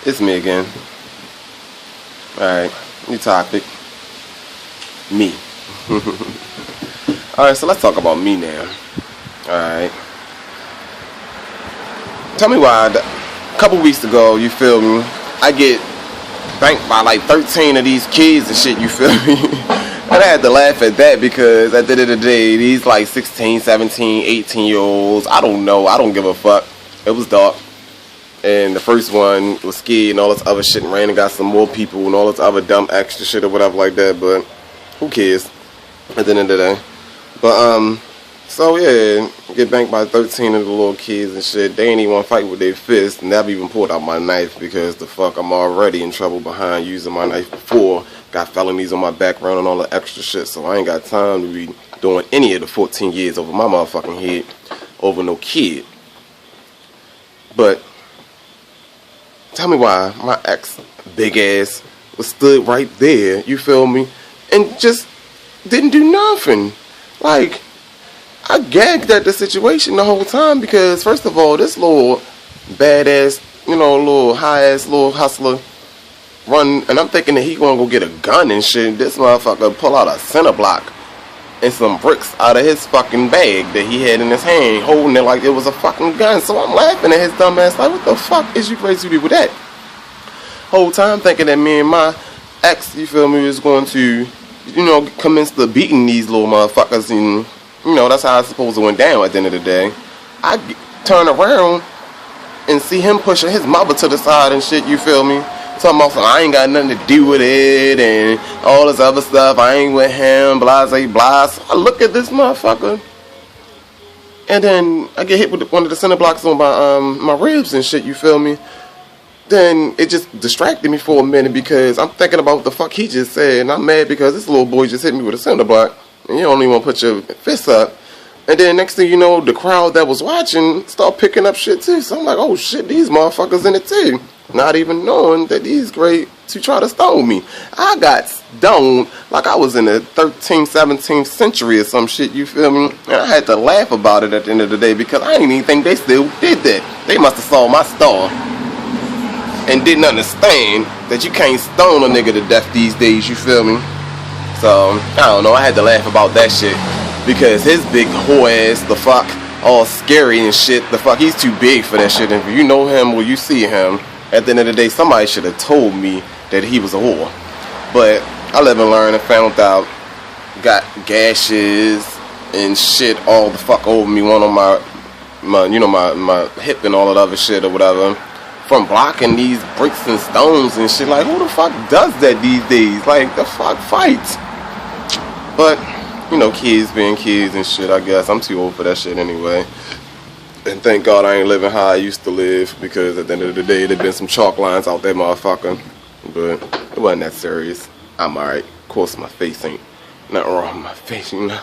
It's me again. Alright, new topic. Me. Alright, so let's talk about me now. Alright. Tell me why, a couple weeks ago, you feel me, I get banked by like 13 of these kids and shit, you feel me? And I had to laugh at that because at the end of the day, these like 16, 17, 18-year-olds, I don't know, I don't give a fuck. It was dark. And the first one was scared and all this other shit and ran and got some more people and all this other dumb extra shit or whatever like that, but who cares at the end of the day. But, so yeah, get banked by 13 of the little kids and shit. They ain't even want to fight with their fists, and I've even pulled out my knife because the fuck I'm already in trouble behind using my knife before. Got felonies on my background and all the extra shit, so I ain't got time to be doing any of the 14 years over my motherfucking head over no kid. But tell me why my ex big ass was stood right there, you feel me, and just didn't do nothing. Like, I gagged at the situation the whole time because, first of all, this little badass, you know, little high-ass little hustler run, and I'm thinking that he gonna go get a gun and shit. This motherfucker pull out a center block and some bricks out of his fucking bag that he had in his hand, holding it like it was a fucking gun. So I'm laughing at his dumb ass like, what the fuck is you crazy to do with that? Whole time thinking that me and my ex, you feel me, was going to, you know, commence to beating these little motherfuckers, and you know, that's how I suppose it went down at the end of the day. I turn around and see him pushing his mother to the side and shit, you feel me? Talking about, I ain't got nothing to do with it and all this other stuff. I ain't with him, blase, blah. So I look at this motherfucker, and then I get hit with one of the center blocks on my ribs and shit, you feel me? Then it just distracted me for a minute because I'm thinking about what the fuck he just said, and I'm mad because this little boy just hit me with a center block, and you don't even want to put your fists up. And then next thing you know, the crowd that was watching start picking up shit too. So I'm like, oh shit, these motherfuckers in it too. Not even knowing that these great to try to stone me. I got stoned like I was in the 13th, 17th century or some shit, you feel me? And I had to laugh about it at the end of the day because I didn't even think they still did that. They must have saw my star and didn't understand that you can't stone a nigga to death these days, you feel me? So, I don't know, I had to laugh about that shit because his big whore ass, the fuck, all scary and shit, the fuck, he's too big for that shit. And if you know him or you see him, at the end of the day, somebody should have told me that he was a whore. But I live and learn and found out, got gashes and shit all the fuck over me, one on my you know, my hip and all that other shit or whatever, from blocking these bricks and stones and shit. Like, who the fuck does that these days? Like, the fuck fights? But, you know, kids being kids and shit, I guess. I'm too old for that shit anyway. And thank God I ain't living how I used to live, because at the end of the day, there been some chalk lines out there, motherfucker. But it wasn't that serious. I'm alright. Of course, my face ain't nothing wrong with my face, you know.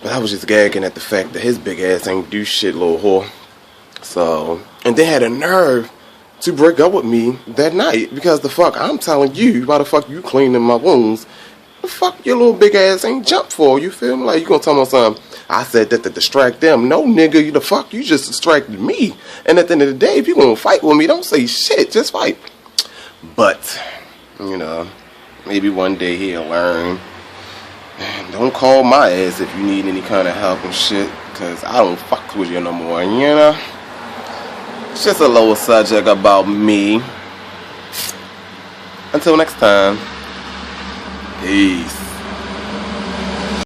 But I was just gagging at the fact that his big ass ain't do shit, little whore. So, and they had a nerve to break up with me that night, because the fuck, I'm telling you, why the fuck you cleaning my wounds? The fuck your little big ass ain't jump for, you feel me? Like, you gonna tell me something? I said that to distract them. No, nigga, you the fuck, you just distracted me. And at the end of the day, if you gonna fight with me, don't say shit, just fight. But, you know, maybe one day he'll learn. And don't call my ass if you need any kind of help and shit, because I don't fuck with you no more, you know? It's just a little subject about me. Until next time, peace.